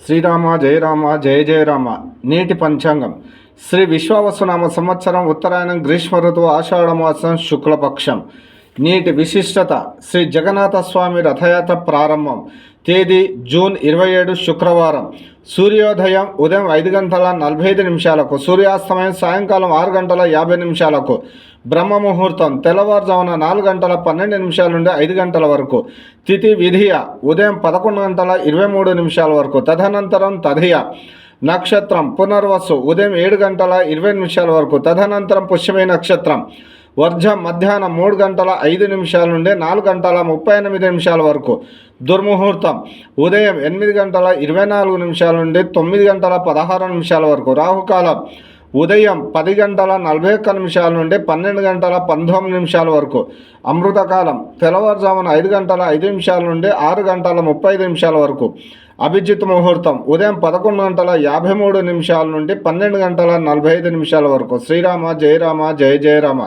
శ్రీరామ జయ రామ జయ జయ రామ. నేటి పంచాంగం శ్రీ విశ్వావసునామ సంవత్సరం ఉత్తరాయణం గ్రీష్మ ఋతువు ఆషాఢమాసం శుక్లపక్షం. నేటి విశిష్టత శ్రీ జగన్నాథ స్వామి రథయాత్ర ప్రారంభం. తేదీ జూన్ 27 శుక్రవారం. సూర్యోదయం ఉదయం 5:45, సూర్యాస్తమయం సాయంకాలం 6:50 బ్రహ్మ ముహూర్తం తెల్లవారుజామున 4:12 నుండి 5 గంటల వరకు. తిథి విధియ ఉదయం 11:23 వరకు. తదనంతరం తదియ. నక్షత్రం పునర్వసు ఉదయం 7:20 వరకు. తదనంతరం పుష్యమి నక్షత్రం. వర్జం మధ్యాహ్నం 3:05 నుండి 4:38 వరకు. దుర్ముహూర్తం ఉదయం 8:24 నుండి 9:16 వరకు. రాహుకాలం ఉదయం 10:41 నుండి 12:19 వరకు. అమృతకాలం తెల్లవారుజామున 5:05 నుండి 6:35 వరకు. అభిజిత్ ముహూర్తం ఉదయం 11:53 నుండి 12:45 వరకు. శ్రీరామ జయ రామ జయ జయ రామ.